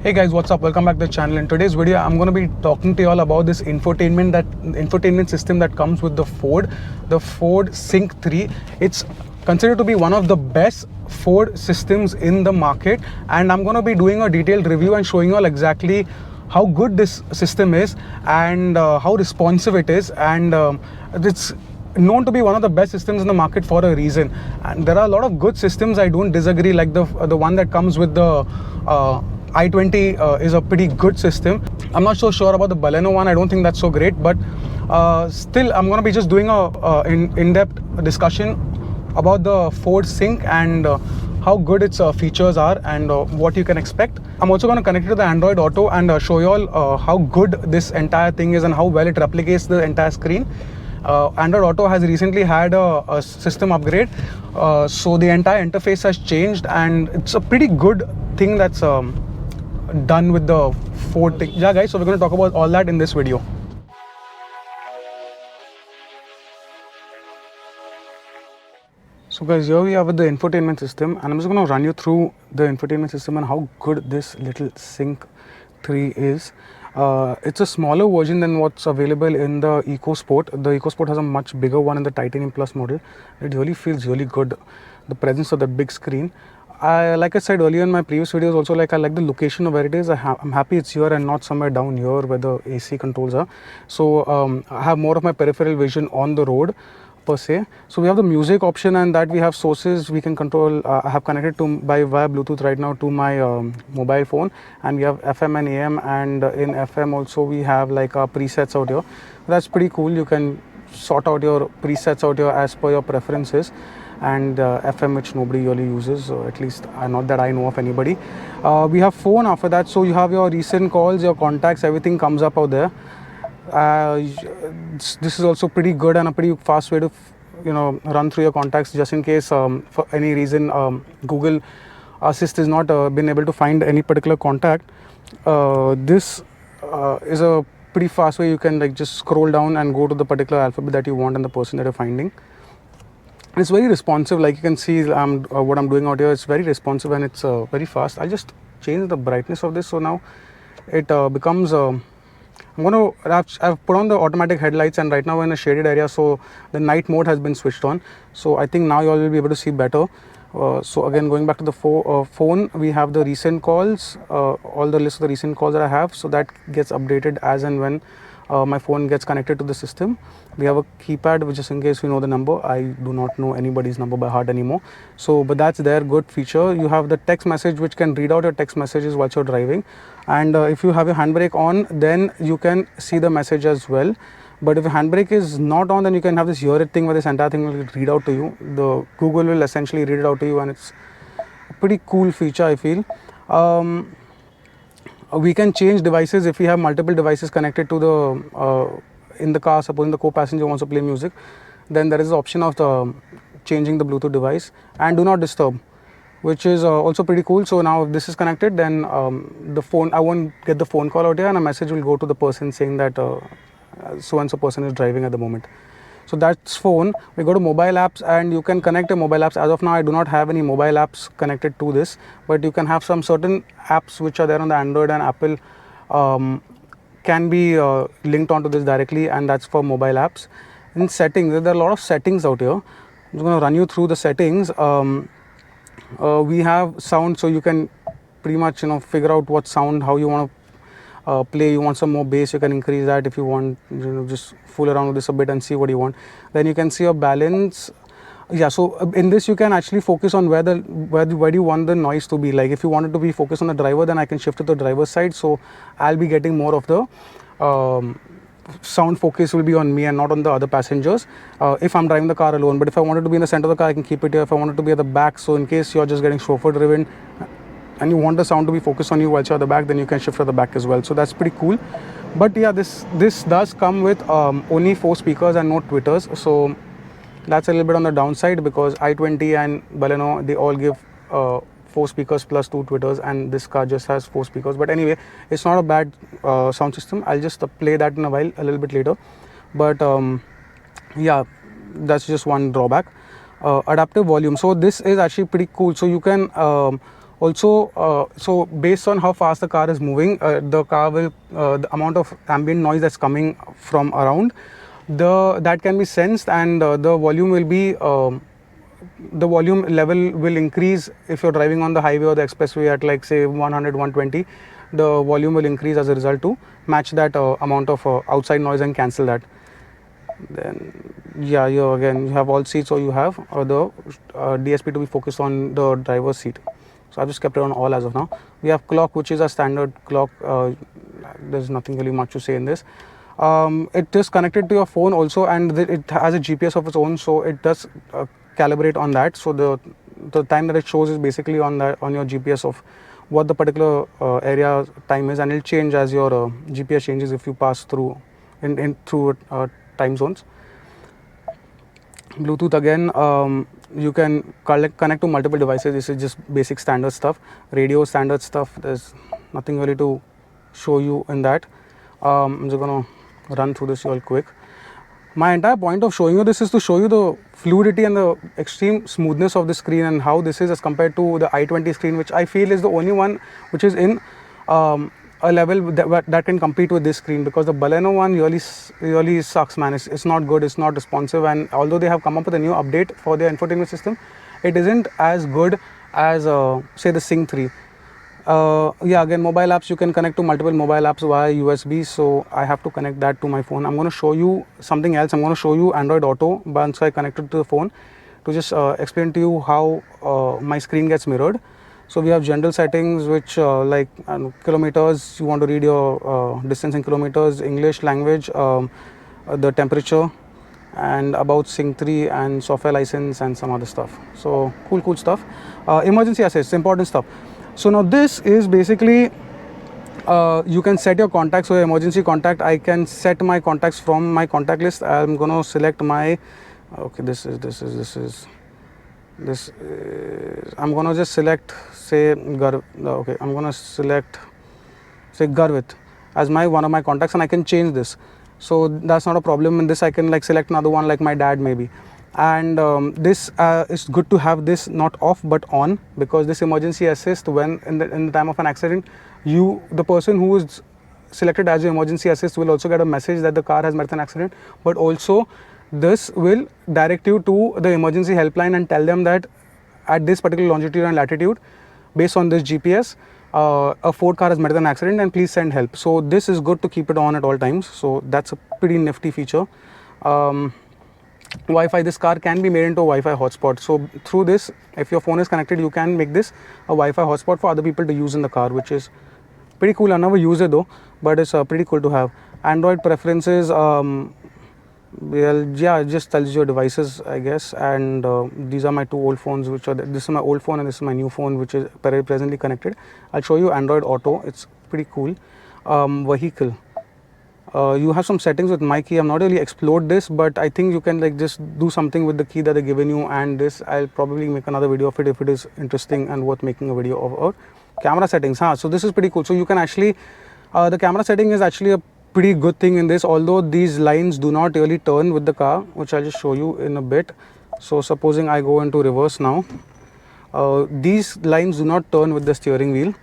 Hey guys, what's up? Welcome back to the channel. In today's video, I'm going to be talking to you all about this infotainment system that comes with the Ford Sync 3. It's considered to be one of the best Ford systems in the market, and I'm going to be doing a detailed review and showing you all exactly how good this system is and how responsive it is, and it's known to be one of the best systems in the market for a reason. And there are a lot of good systems, I don't disagree, like the one that comes with the i20 is a pretty good system. I'm not so sure about the Baleno one. I don't think that's so great, but still I'm going to be just doing a in-depth discussion about the Ford Sync and how good its features are and what you can expect. I'm also going to connect it to the Android Auto and show you all how good this entire thing is and how well it replicates the entire screen. Android Auto has recently had a system upgrade, so the entire interface has changed, and it's a pretty good thing that's done with the Ford thing. Yeah guys, so we're going to talk about all that in this video. So guys, here we are with the infotainment system, and I'm just going to run you through the infotainment system and how good this little Sync 3 is. It's a smaller version than what's available in the EcoSport. The EcoSport has a much bigger one in the Titanium Plus model. It really feels really good, the presence of that big screen. Like I said earlier in my previous videos also, like I like the location of where it is. I'm happy it's here and not somewhere down here where the AC controls are. So I have more of my peripheral vision on the road per se. So we have the music option, and that we have sources we can control. I have connected to via Bluetooth right now to my mobile phone, and we have FM and AM, and in FM also we have like our presets out here. That's pretty cool. You can sort out your presets out here as per your preferences, and FM, which nobody really uses, at least not that I know of anybody. We have phone after that, so you have your recent calls, your contacts, everything comes up out there. This is also pretty good and a pretty fast way to run through your contacts, just in case for any reason Google Assist is not been able to find any particular contact. This is a pretty fast way. You can like just scroll down and go to the particular alphabet that you want and the person that you're finding. It's very responsive. Like you can see what I'm doing out here. It's very responsive and it's very fast. I'll just change the brightness of this, so now it becomes I've put on the automatic headlights, and right now we're in a shaded area, so the night mode has been switched on. So I think now you all will be able to see better. So again, going back to the phone, we have the recent calls, all the list of the recent calls that I have, so that gets updated as and when my phone gets connected to the system. We have a keypad, which is in case we know the number. I do not know anybody's number by heart anymore, so but that's their good feature. You have the text message, which can read out your text messages while you're driving, and if you have your handbrake on, then you can see the message as well. But if your handbrake is not on, then you can have this hear it thing where this entire thing will read out to you. The Google will essentially read it out to you, and it's a pretty cool feature, I feel. We can change devices if we have multiple devices connected to the in the car. Supposing the co-passenger wants to play music, then there is the option of changing the Bluetooth device, and do not disturb, which is also pretty cool. So now if this is connected, then the phone, I won't get the phone call out here, and a message will go to the person saying that so and so person is driving at the moment. So that's phone. We go to mobile apps, and you can connect your mobile apps. As of now, I do not have any mobile apps connected to this, but you can have some certain apps which are there on the Android and Apple can be linked onto this directly, and that's for mobile apps. In settings, there are a lot of settings out here. I'm just going to run you through the settings. We have sound, so you can pretty much figure out what sound, how you want to play. You want some more bass, you can increase that. If you want, just fool around with this a bit and see what you want. Then you can see your balance. Yeah, so in this you can actually focus on where do you want the noise to be. Like if you want it to be focused on the driver, then I can shift to the driver's side, so I'll be getting more of the sound focus will be on me and not on the other passengers if I'm driving the car alone. But if I wanted to be in the center of the car, I can keep it here. If I wanted to be at the back, so in case you're just getting chauffeur driven and you want the sound to be focused on you while you're at the back, then you can shift to the back as well. So that's pretty cool. But yeah, this does come with only 4 speakers and no tweeters, so that's a little bit on the downside, because i20 and Baleno, they all give 4 speakers plus 2 tweeters, and this car just has 4 speakers. But anyway, it's not a bad sound system. I'll just play that in a while, a little bit later. But yeah, that's just one drawback. Adaptive volume, so this is actually pretty cool. So you can Also, so based on how fast the car is moving, the car will the amount of ambient noise that's coming from around, that can be sensed, and the volume will be the volume level will increase if you're driving on the highway or the expressway at like say 100, 120. The volume will increase as a result to match that amount of outside noise and cancel that. Then yeah, you again you have all seats, so you have the DSP to be focused on the driver's seat. So I've just kept it on all as of now. We have clock, which is a standard clock. There's nothing really much to say in this. It is connected to your phone also, and it has a GPS of its own, so it does calibrate on that. So the time that it shows is basically on your GPS of what the particular area time is, and it'll change as your GPS changes if you pass through through time zones. Bluetooth again, you can connect to multiple devices. This is just basic standard stuff, radio standard stuff. There's nothing really to show you in that. I'm just gonna run through this real quick. My entire point of showing you this is to show you the fluidity and the extreme smoothness of the screen, and how this is as compared to the i20 screen, which I feel is the only one which is in a level that can compete with this screen, because the Baleno one really sucks, man. It's not good, it's not responsive, and although they have come up with a new update for their infotainment system, it isn't as good as say the Sync 3. Yeah, again, mobile apps, you can connect to multiple mobile apps via USB, so I have to connect that to my phone. I'm going to show you something else. I'm going to show you Android Auto once I connect it to the phone, to just explain to you how my screen gets mirrored. So we have general settings, which like kilometers, you want to read your distance in kilometers, English language, the temperature, and about Sync 3 and software license and some other stuff. So cool stuff. Emergency assist, important stuff. So now this is basically you can set your contacts. So emergency contact, I can set my contacts from my contact list. I'm gonna select my this is I'm gonna just select say okay, I'm gonna select say Garvit as one of my contacts, and I can change this. So that's not a problem. In this I can like select another one, like my dad maybe. And this is good to have this not off but on, because this emergency assist, when in the time of an accident, the person who is selected as your emergency assist will also get a message that the car has met an accident, but also this will direct you to the emergency helpline and tell them that at this particular longitude and latitude, based on this GPS, a Ford car has met an accident and please send help. So this is good to keep it on at all times. So that's a pretty nifty feature. Wi-Fi, this car can be made into a Wi-Fi hotspot. So through this, if your phone is connected, you can make this a Wi-Fi hotspot for other people to use in the car, which is pretty cool. I never use it though, but it's pretty cool to have. Android preferences, well, yeah, it just tells your devices, I guess. And these are my two old phones, this is my old phone and this is my new phone, which is presently connected. I'll show you Android Auto. It's pretty cool. Vehicle. You have some settings with my key. I'm not really explored this, but I think you can like just do something with the key that they're given you, and this I'll probably make another video of it if it is interesting and worth making a video of. Camera settings, so this is pretty cool. So you can actually the camera setting is actually a pretty good thing in this, although these lines do not really turn with the car, which I'll just show you in a bit. So supposing I go into reverse now, these lines do not turn with the steering wheel,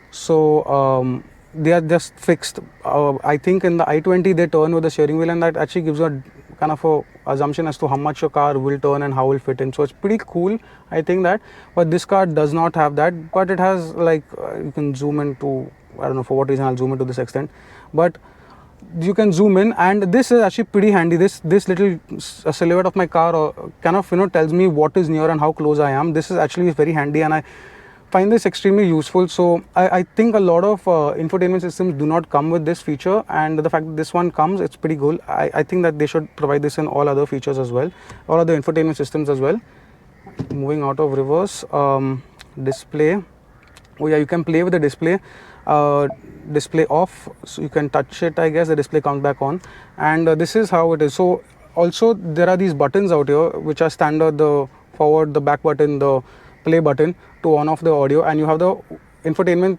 so they are just fixed. I think in the i20 they turn with the steering wheel, and that actually gives you a kind of a assumption as to how much your car will turn and how it will fit in. So it's pretty cool, I think that. But this car does not have that, but it has like you can zoom into, I don't know for what reason I'll zoom into this extent, but you can zoom in, and this is actually pretty handy. This little silhouette of my car kind of tells me what is near and how close I am. This is actually very handy, and I find this extremely useful. So I think a lot of infotainment systems do not come with this feature, and the fact that this one comes, it's pretty cool. I think that they should provide this in all other features as well, all other infotainment systems as well. Moving out of reverse, display. Oh yeah, you can play with the display. Display off, so you can touch it, I guess the display comes back on, and this is how it is. So also there are these buttons out here which are standard, the forward, the back button, the play button to on off the audio, and you have the infotainment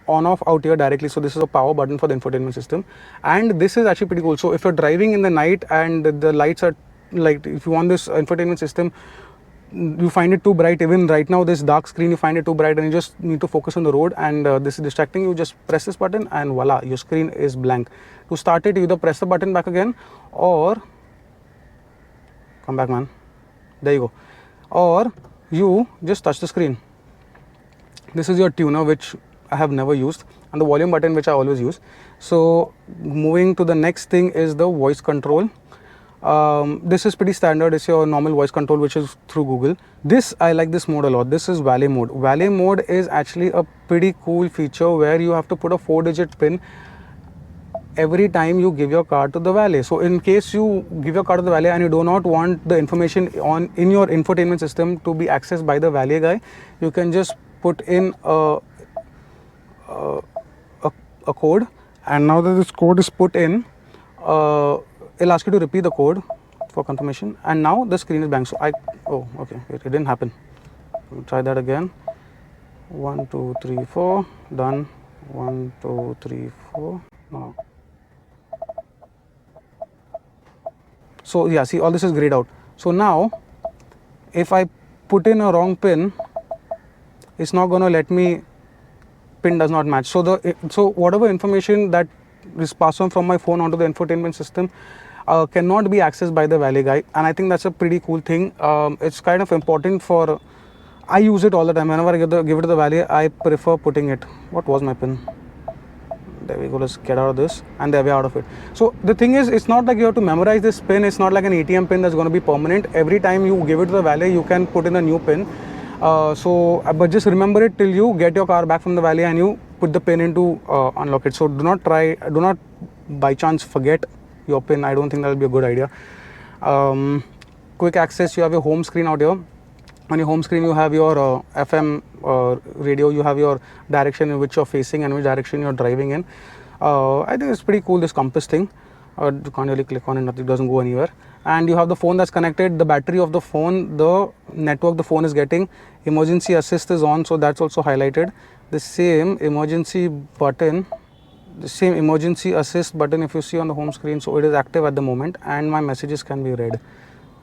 on off out here directly. So this is a power button for the infotainment system, and this is actually pretty cool. So if you're driving in the night and the lights are like, if you want this infotainment system you find it too bright. Even right now, this dark screen, you find it too bright and you just need to focus on the road, and this is distracting you. Just press this button and voila, your screen is blank. To start it, you either press the button back again or come back, man. There you go. Or you just touch the screen. This is your tuner, which I have never used, and the volume button, which I always use. So moving to the next thing is the voice control. This is pretty standard. It's your normal voice control, which is through Google. This, I like this mode a lot. This is Valet mode. Valet mode is actually a pretty cool feature where you have to put a 4-digit pin every time you give your car to the valet. So in case you give your car to the valet and you do not want the information in your infotainment system to be accessed by the valet guy, you can just put in a code, and now that this code is put in, it'll ask you to repeat the code for confirmation, and now the screen is blank. So oh okay, it didn't happen. Try that again. 1 2 3 4, done. 1 2 3 4. No. So yeah, see, all this is grayed out. So now if I put in a wrong pin, it's not going to let me. Pin does not match. So whatever information that is passed on from my phone onto the infotainment system cannot be accessed by the valet guy, and I think that's a pretty cool thing. It's kind of important for. I use it all the time. Whenever I give it to the valet, I prefer putting it. What was my pin? There we go. Let's get out of this, and there we are out of it. So the thing is, it's not like you have to memorize this pin. It's not like an ATM pin that's going to be permanent. Every time you give it to the valet, you can put in a new pin. But just remember it till you get your car back from the valet and you put the pin into unlock it. So do not by chance forget your pin. I don't think that will be a good idea. Quick access, you have your home screen out here. On your home screen, you have your FM radio, you have your direction in which you're facing and which direction you're driving in. I think it's pretty cool, this compass thing. You can't really click on it, nothing, doesn't go anywhere. And you have the phone that's connected, the battery of the phone, the network the phone is getting. Emergency assist is on, so that's also highlighted. The same emergency assist button, if you see on the home screen, so it is active at the moment, and my messages can be read,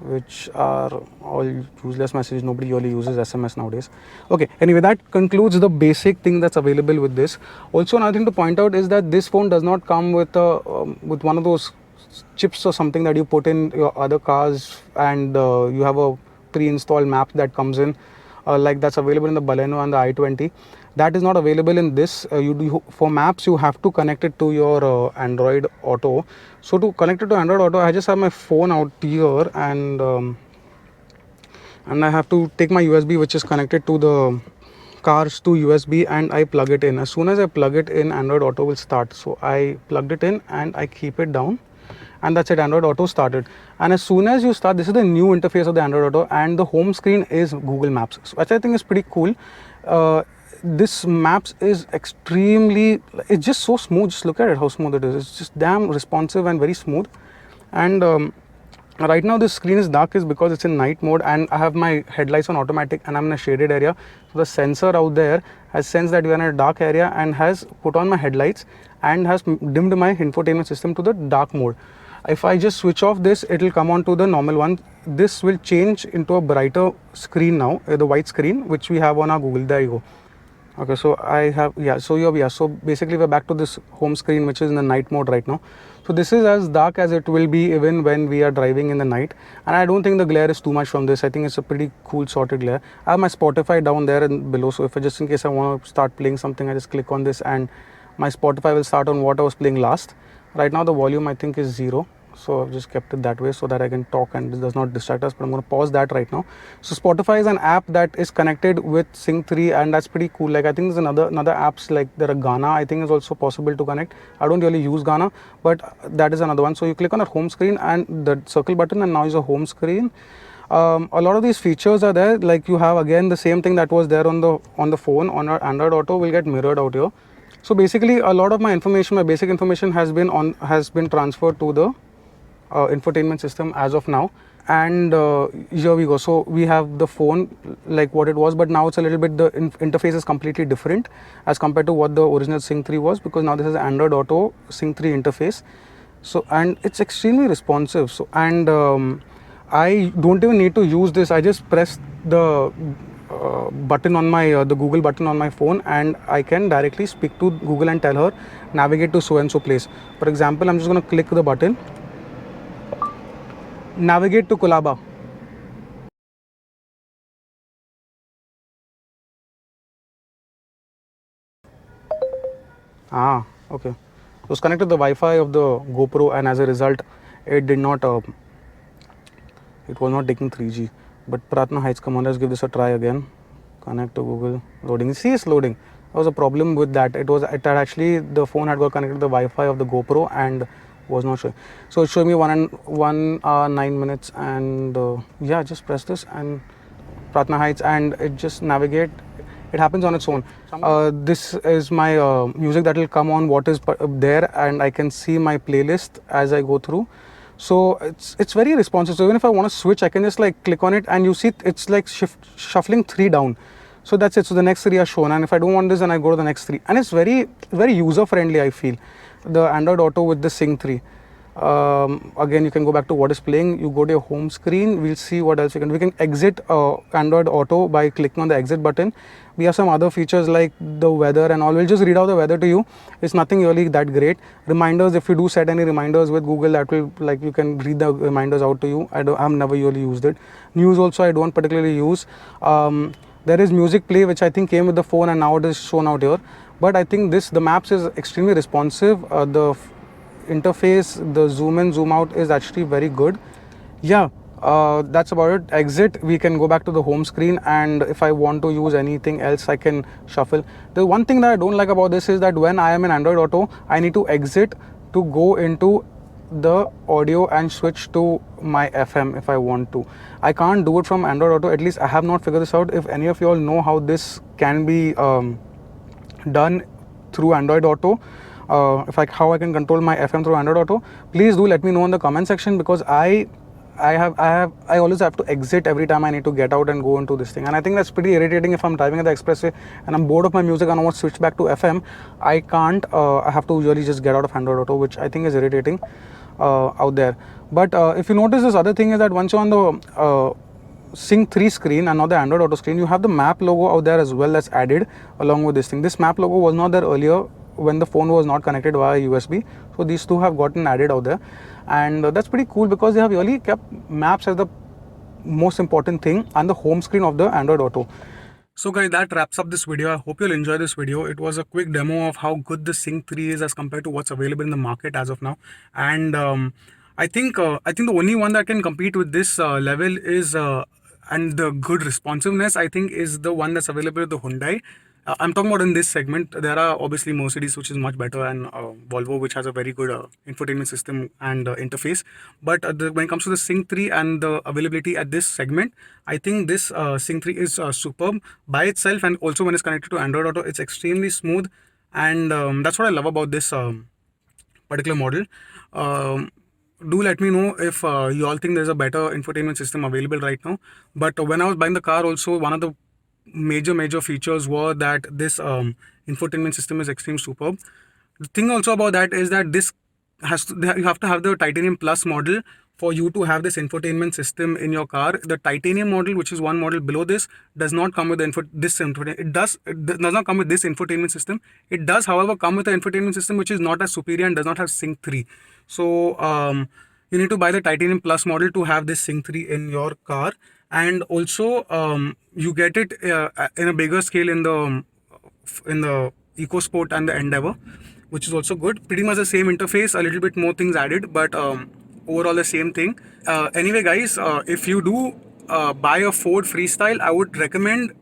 which are all useless messages. Nobody really uses SMS nowadays. Okay, anyway, that concludes the basic thing that's available with this. Also, another thing to point out is that this phone does not come with one of those chips or something that you put in your other cars, and you have a pre-installed map that comes in, like that's available in the Baleno and the i20. That is not available in this. For maps, you have to connect it to your Android Auto. So to connect it to Android Auto, I just have my phone out here, and I have to take my USB, which is connected to the cars to USB, and I plug it in. As soon as I plug it in, Android Auto will start. So I plugged it in and I keep it down, and that's it. Android Auto started. And as soon as you start, this is the new interface of the Android Auto, and the home screen is Google Maps, which I think is pretty cool. This maps is extremely, it's just so smooth. Just look at it, how smooth it is. It's just damn responsive and very smooth. And right now this screen is dark is because it's in night mode, and I have my headlights on automatic, and I'm in a shaded area. So the sensor out there has sensed that we are in a dark area and has put on my headlights and has dimmed my infotainment system to the dark mode. If I just switch off this, it will come on to the normal one. This will change into a brighter screen now, the white screen, which we have on our Google. There you go. Okay, so I have, so basically we're back to this home screen, which is in the night mode right now. So this is as dark as it will be even when we are driving in the night, and I don't think the glare is too much from this. I think it's a pretty cool sorted glare. I have my Spotify down there and below, so if I just in case I want to start playing something, I just click on this and my Spotify will start on what I was playing last. Right now the volume I think is 0. So I've just kept it that way so that I can talk and this does not distract us, but I'm going to pause that right now. So Spotify is an app that is connected with Sync 3, and that's pretty cool. Like I think there's another apps, like there are Ghana, I think is also possible to connect. I don't really use Ghana, but that is another one. So you click on that home screen and the circle button, and now is a home screen. A lot of these features are there. Like you have again the same thing that was there on the phone on our Android Auto will get mirrored out here. So basically a lot of my information, my basic information has been transferred to the infotainment system as of now, and here we go. So we have the phone like what it was, but now it's a little bit, the interface is completely different as compared to what the original Sync 3 was, because now this is Android Auto Sync 3 interface. So, and it's extremely responsive. So, and I don't even need to use this. I just press the button on my the Google button on my phone, and I can directly speak to Google and tell her navigate to so and so place. For example, I'm just going to click the button, navigate to Kolaba. Okay. So it's connected to the Wi-Fi of the GoPro, and as a result, it did not. It was not taking 3G. But Pratna Heights, come on, let's give this a try again. Connect to Google. Loading. See, it's loading. There was a problem with that. It had actually, the phone had got connected to the Wi-Fi of the GoPro and was not showing. So it showed me 1 hour 9 minutes, and yeah, just press this and Pratna Heights, and it just navigate. It happens on its own. This is my music that will come on what is there, and I can see my playlist as I go through. So it's very responsive. So even if I want to switch, I can just like click on it, and you see it's like shuffling 3 down. So that's it. So the next 3 are shown, and if I don't want this, then I go to the next 3, and it's very user friendly. I feel the Android Auto with the Sync 3. Again, you can go back to what is playing. You go to your home screen. We'll see what else we can exit Android Auto by clicking on the exit button. We have some other features like the weather and all. We'll just read out the weather to you. It's nothing really that great. Reminders, if you do set any reminders with Google, that will, like, you can read the reminders out to you. I've never really used it. News also I don't particularly use. There is music play, which I think came with the phone, and now it is shown out here. But I think the maps is extremely responsive. The interface, the zoom in, zoom out is actually very good. Yeah, that's about it. Exit, we can go back to the home screen, and if I want to use anything else, I can shuffle. The one thing that I don't like about this is that when I am in Android Auto, I need to exit to go into the audio and switch to my FM if I want to. I can't do it from Android Auto. At least I have not figured this out. If any of you all know how this can be done through Android Auto, how I can control my FM through Android Auto, please do let me know in the comment section, because I always have to exit every time I need to get out and go into this thing, and I think that's pretty irritating. If I'm driving at the expressway and I'm bored of my music and I want to switch back to FM, I can't. I have to usually just get out of Android Auto, which I think is irritating out there. But if you notice, this other thing is that once you're on the Sync 3 screen and not the Android Auto screen, you have the map logo out there as well as added along with this thing. This map logo was not there earlier when the phone was not connected via USB. So these two have gotten added out there, and that's pretty cool because they have really kept maps as the most important thing on the home screen of the Android Auto. So guys, that wraps up this video. I hope you'll enjoy this video. It was a quick demo of how good the Sync 3 is as compared to what's available in the market as of now. And I think the only one that can compete with this level is and the good responsiveness, I think, is the one that's available with the Hyundai. I'm talking about in this segment. There are obviously Mercedes, which is much better, and Volvo, which has a very good infotainment system and interface. But when it comes to the Sync 3 and the availability at this segment, I think this Sync 3 is superb by itself, and also when it's connected to Android Auto, it's extremely smooth, and that's what I love about this particular model. Do let me know if you all think there's a better infotainment system available right now. But when I was buying the car, also one of the major features were that this infotainment system is extremely superb. The thing also about that is that this you have to have the Titanium Plus model for you to have this infotainment system in your car. The Titanium model, which is one model below this, does not come with the it does not come with this infotainment system. It does, however, come with an infotainment system which is not as superior and does not have Sync 3. So you need to buy the Titanium Plus model to have this Sync 3 in your car, and also you get it in a bigger scale in the EcoSport and the Endeavour, which is also good. Pretty much the same interface, a little bit more things added, but overall the same thing. Anyway guys, if you do buy a Ford Freestyle, I would recommend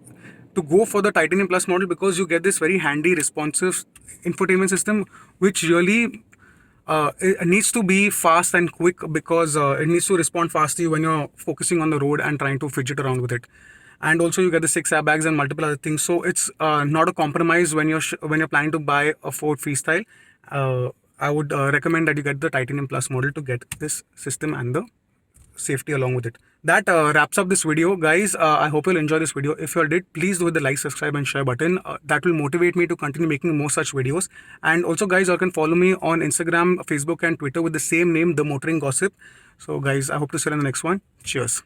to go for the Titanium Plus model, because you get this very handy responsive infotainment system, which really it needs to be fast and quick, because it needs to respond fast to you when you're focusing on the road and trying to fidget around with it. And also you get the 6 airbags and multiple other things, so it's not a compromise when you're planning to buy a Ford Freestyle. I would recommend that you get the Titanium Plus model to get this system and the safety along with it. That wraps up this video, guys. I hope you'll enjoy this video. If you all did, please do hit the like, subscribe and share button. That will motivate me to continue making more such videos. And also guys, you can follow me on Instagram, Facebook and Twitter with the same name, The Motoring Gossip. So guys, I hope to see you in the next one. Cheers.